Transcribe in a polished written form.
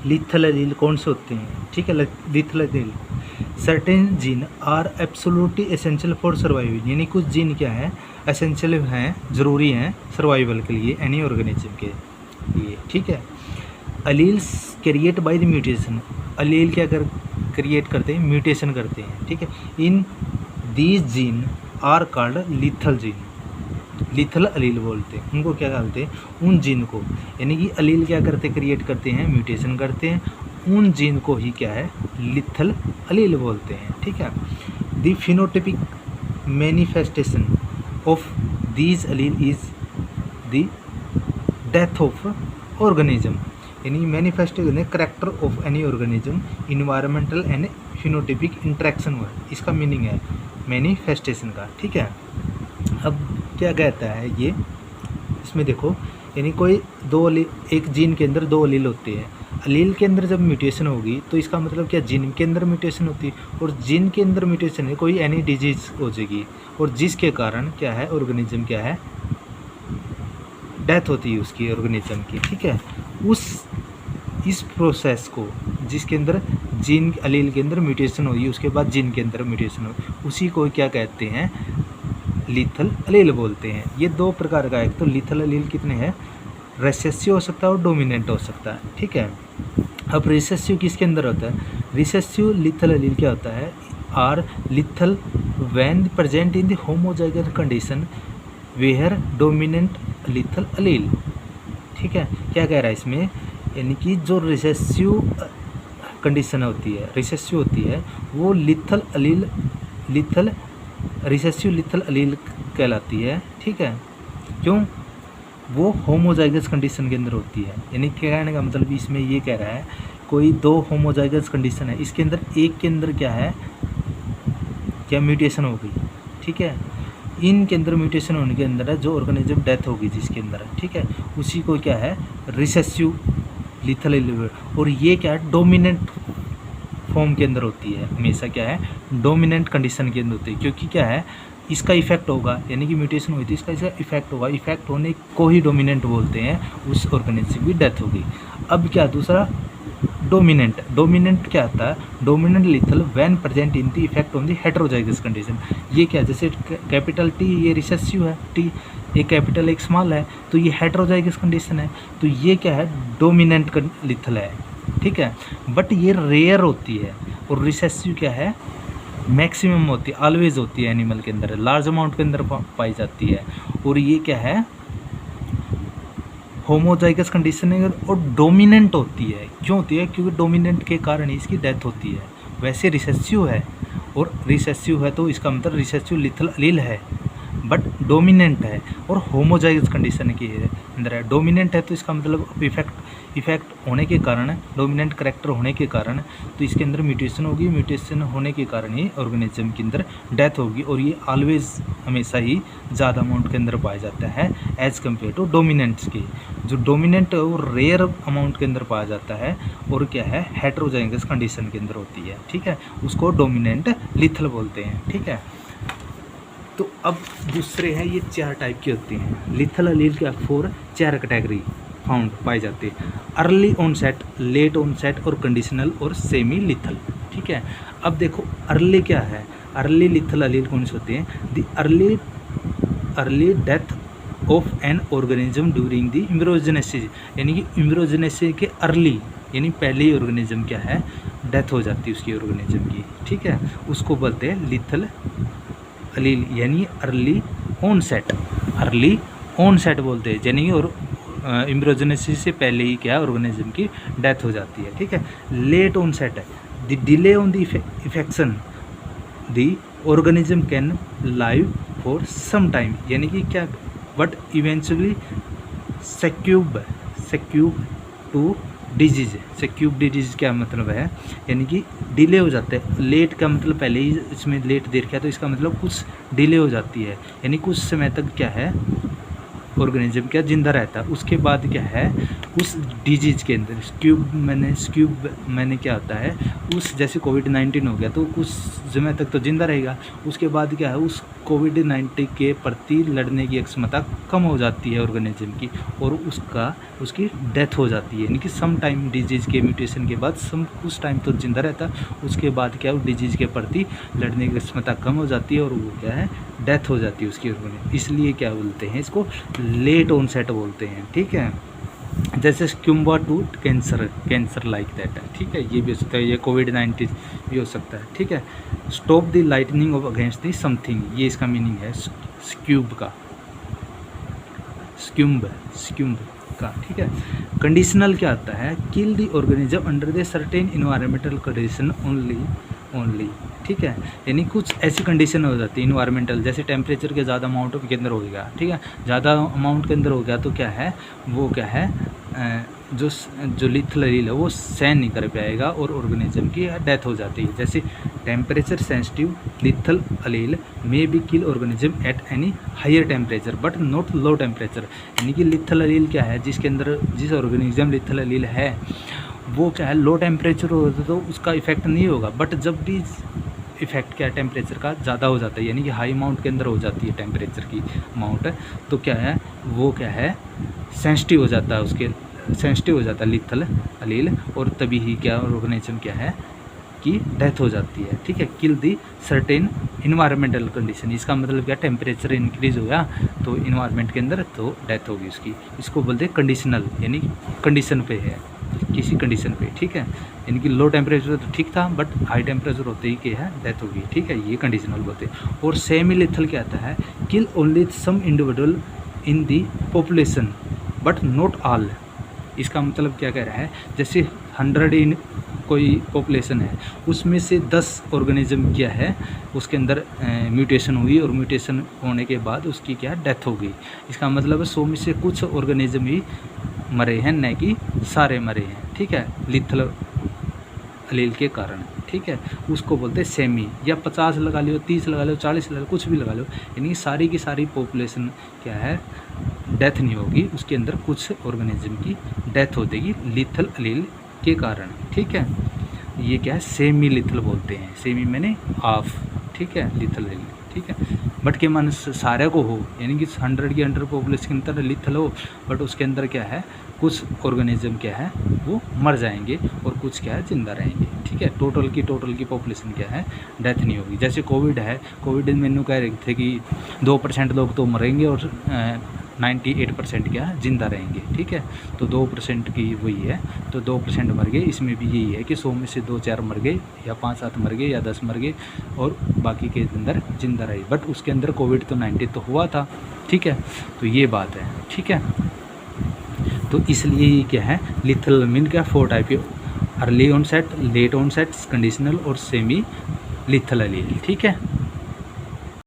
Lethal allele कौन से होते हैं, ठीक है। Lethal allele certain gene are absolutely essential for survival, यानी कुछ जीन क्या है एसेंशियल हैं, ज़रूरी हैं सर्वाइवल के लिए एनी ऑर्गेनिज्म के लिए, ठीक है। Alleles create by the mutation, allele क्या क्रिएट करते हैं, म्यूटेशन करते हैं, ठीक है। In these gene are called lethal gene, lethal allele बोलते हैं उनको, क्या बोलते हैं उन जीन को, यानी कि अलील क्या करते क्रिएट करते हैं, म्यूटेशन करते हैं, उन जीन को ही क्या है लिथल अलील बोलते हैं, ठीक है। The phenotypic manifestation of these allele is the death of organism, यानी manifestation character of any organism environmental and phenotypic interaction हुआ, इसका मीनिंग है मैनिफेस्टेशन का, ठीक है। अब क्या कहता है ये, इसमें देखो यानी कोई दो अलील, एक जीन के अंदर दो अलील होते हैं, अलील के अंदर जब म्यूटेशन होगी तो इसका मतलब क्या जीन के अंदर म्यूटेशन होती है, और जीन के अंदर म्यूटेशन है कोई एनी डिजीज हो जाएगी, और जिसके कारण क्या है ऑर्गेनिज्म क्या है डेथ होती है उसकी ऑर्गेनिज्म की, ठीक है। इस प्रोसेस को जिसके अंदर जीन अलील के अंदर म्यूटेशन हुई उसके बाद जीन के अंदर म्यूटेशन हुई, उसी को क्या कहते हैं लिथल अलील बोलते हैं। ये दो प्रकार का है, एक तो लिथल अलील कितने हैं, रिसेसिव हो सकता है और डोमिनेंट हो सकता है, ठीक है। अब रिसेसिव किसके अंदर होता है, रिसेसिव लिथल अलील क्या होता है, are lethal when present in the homozygous condition where dominant lethal allele, ठीक है। क्या कह रहा है इसमें, यानी कि जो रिसेसिव कंडीशन होती है, रिसेसिव होती है वो लिथल अलील, लिथल रिसेसिव लिथल अलील कहलाती है, ठीक है। क्यों, वो होमोजाइगस कंडीशन के अंदर होती है, यानी कहने का मतलब इसमें ये कह रहा है कोई दो होमोजाइगस कंडीशन है, इसके अंदर एक के अंदर क्या है, क्या म्यूटेशन हो गई, ठीक है। इनके अंदर म्यूटेशन होने के अंदर है जो ऑर्गेनिज्म डेथ होगी जिसके अंदर है, ठीक है, उसी को क्या है रिसेसिव लिथल अलील, और ये क्या है डोमिनेंट फॉर्म के अंदर होती है, हमेशा क्या है डोमिनेंट कंडीशन के अंदर होती है, क्योंकि क्या है इसका इफेक्ट होगा, यानी कि म्यूटेशन हुई थी इसका इफेक्ट होगा, इफेक्ट होने को ही डोमिनेंट बोलते हैं, उस ऑर्गेनिज्म की डेथ होगी। अब क्या दूसरा डोमिनेंट, डोमिनेंट क्या आता है, dominant lethal when present in the effect on the heterozygous condition, ये क्या जैसे कैपिटल टी ये रिसेसिव है, टी एक कैपिटल एक स्मॉल है, तो ये हेटेरोजाइगस कंडीशन है, तो ये क्या है डोमिनेंट लिथल है, ठीक है। बट ये रेयर होती है, और रिसेसिव क्या है मैक्सिमम होती है, ऑलवेज होती है एनिमल के अंदर, लार्ज अमाउंट के अंदर पाई जाती है, और ये क्या है होमोजाइगस कंडीशन है और डोमिनेंट होती है। क्यों होती है, क्योंकि डोमिनेंट के कारण ही इसकी डेथ होती है। वैसे रिसेसिव है, और रिसेसिव है तो इसका मतलब रिसेसिव लिथल अलील है, बट डोमिनेंट है और होमोजाइगस कंडीशन के अंदर है। डोमिनेंट है तो इसका मतलब इफेक्ट होने के कारण, डोमिनेंट करेक्टर होने के कारण तो इसके अंदर म्यूटेशन होगी, म्यूटेशन होने के कारण ही ऑर्गेनिज्म के अंदर डेथ होगी, और ये ऑलवेज हमेशा ही ज़्यादा अमाउंट के अंदर पाया जाता है एज़ कम्पेयर टू डोमिनेंट्स की। जो डोमिनेंट और रेयर अमाउंट के अंदर पाया जाता है, और क्या है हेटेरोजाइगस कंडीशन के अंदर होती है, ठीक है, उसको डोमिनेंट लिथल बोलते हैं, ठीक है। तो अब दूसरे हैं, ये चार टाइप की होती हैं लिथल अलील के, 4 कैटेगरी फाउंड पाई जाती है, अर्ली ऑनसेट, लेट ऑनसेट और कंडीशनल और सेमी लिथल, ठीक है। अब देखो अर्ली क्या है, अर्ली लिथल अलील कौन से होते हैं, the early death of an organism during the embryogenesis, यानी कि एम्ब्रियोजेनेसिस के अर्ली यानी पहले ही ऑर्गेनिज्म क्या है डेथ हो जाती है उसकी ऑर्गेनिज्म की, ठीक है, उसको बोलते हैं लिथल अलील, यानी अर्ली ऑनसेट, अर्ली ऑनसेट बोलते हैं, यानी और एम्ब्रियोजेनेसिस से पहले ही क्या ऑर्गेनिज्म की डेथ हो जाती है, ठीक है। लेट ऑनसेट है the delay on the infection, the organism can live for some time, यानी कि क्या but eventually succumb to disease, succumb disease क्या मतलब है, यानी कि डिले हो जाता है, लेट का मतलब पहले ही इसमें लेट देर किया तो इसका मतलब कुछ डिले हो जाती है, यानी कुछ समय तक क्या है ऑर्गेनिज्म क्या जिंदा रहता है, उसके बाद क्या है उस डिजीज के अंदर स्क्यूब मैंने क्या होता है उस जैसे कोविड-19 हो गया तो कुछ समय तक तो जिंदा रहेगा, उसके बाद क्या है उस कोविड-19 के प्रति लड़ने की क्षमता कम हो जाती है ऑर्गेनिज्म की, और उसकी डेथ हो जाती है। यानी कि सम टाइम डिजीज़ के म्यूटेशन के बाद कुछ टाइम तो जिंदा रहता है, उसके बाद क्या है, डिजीज़ के प्रति लड़ने की क्षमता कम हो जाती है और वो क्या है, डेथ हो जाती है उसकी ऑर्गेनिज्म। इसलिए क्या बोलते हैं इसको, लेट ऑनसेट बोलते हैं। ठीक है, जैसे स्क्यूम्बा टू कैंसर लाइक दैट है। ठीक है, ये भी हो सकता है, ये कोविड-19 भी हो सकता है। ठीक है, stop the lightning of against the something, ये इसका मीनिंग है स्क्यूब का। ठीक है, कंडीशनल क्या आता है, kill the organism under the certain environmental condition only. ठीक है, यानी कुछ ऐसी कंडीशन हो जाती है इन्वायरमेंटल, जैसे टेम्परेचर के ज़्यादा अमाउंट के अंदर हो गया। ठीक है, ज़्यादा अमाउंट के अंदर हो गया तो क्या है, वो क्या है, जो लिथल अलील है वो सहन नहीं कर पाएगा और ऑर्गेनिज्म की डेथ हो जाती है। जैसे temperature sensitive lethal allele may be kill organism at any higher temperature but not low temperature. यानी कि लिथल अलील क्या है, जिस ऑर्गेनिज्म लिथल अलील है वो क्या है, लो टेम्परेचर हो तो उसका इफेक्ट नहीं होगा, बट जब भी इफेक्ट क्या है टेम्परेचर का ज़्यादा हो जाता है, यानी कि हाई अमाउंट के अंदर हो जाती है टेम्परेचर की अमाउंट, तो क्या है, वो क्या है, सेंसिटिव हो जाता है लिथल अलील, और तभी ही क्या ऑर्गेनिज्म क्या है कि डेथ हो जाती है। ठीक है, किल दी सर्टेन इन्वायरमेंटल कंडीशन, इसका मतलब क्या, टेम्परेचर इंक्रीज हो गया तो इन्वायरमेंट के अंदर तो डेथ होगी उसकी। इसको बोलते हैं कंडीशनल, यानी कंडीशन पे है, किसी कंडीशन पे। ठीक है, यानी कि लो टेम्परेचर तो ठीक था बट हाई टेम्परेचर होते ही क्या है, डेथ होगी। ठीक है, ये कंडीशनल बोलते हैं। और सेमी लिथल क्या आता है, kill only some individual in the population but not all. इसका मतलब क्या कह रहा है, जैसे 100 इन कोई पॉपुलेशन है, उसमें से 10 ऑर्गेनिज्म क्या है, उसके अंदर म्यूटेशन हुई और म्यूटेशन होने के बाद उसकी क्या डेथ हो गई। इसका मतलब 100 में से कुछ ऑर्गेनिज्म ही मरे हैं, न कि सारे मरे हैं। ठीक है, लिथल अलील के कारण। ठीक है, उसको बोलते हैं सेमी, या 50 लगा लो, 30 लगा लो, 40 लगा लो, कुछ भी लगा लो, यानी सारी की सारी पॉपुलेशन क्या है, डेथ नहीं होगी, उसके अंदर कुछ ऑर्गेनिज्म की डेथ हो जाएगी लिथल अलील के कारण। ठीक है, ये क्या है, सेमी लिथल बोलते हैं। सेमी मैंने हाफ। ठीक है, लिथल अलील। ठीक है, बट के मन सारे को हो, यानी कि 100 की 100 पॉपुलेशन के अंदर लिथल हो, बट उसके अंदर क्या है, कुछ ऑर्गेनिज्म क्या है वो मर जाएंगे और कुछ क्या है जिंदा रहेंगे। ठीक है, टोटल की पॉपुलेशन क्या है, डेथ नहीं होगी। जैसे कोविड है, कोविड में कह रहे थे कि 2% लोग तो मरेंगे और 98% क्या है, जिंदा रहेंगे। ठीक है, तो 2% की वही है, तो 2% मर गए। इसमें भी यही है कि 100 में से 2-4 मर गए, या 5-7 मर गए, या 10 मर गए, और बाकी के अंदर जिंदा रहे, बट उसके अंदर कोविड तो 90 तो हुआ था। ठीक है, तो ये बात है। ठीक है, तो इसलिए ये क्या है, लिथल मीन क्या, 4 टाइप के, early onset, late onset, conditional और सेमी लिथल अलील। ठीक है।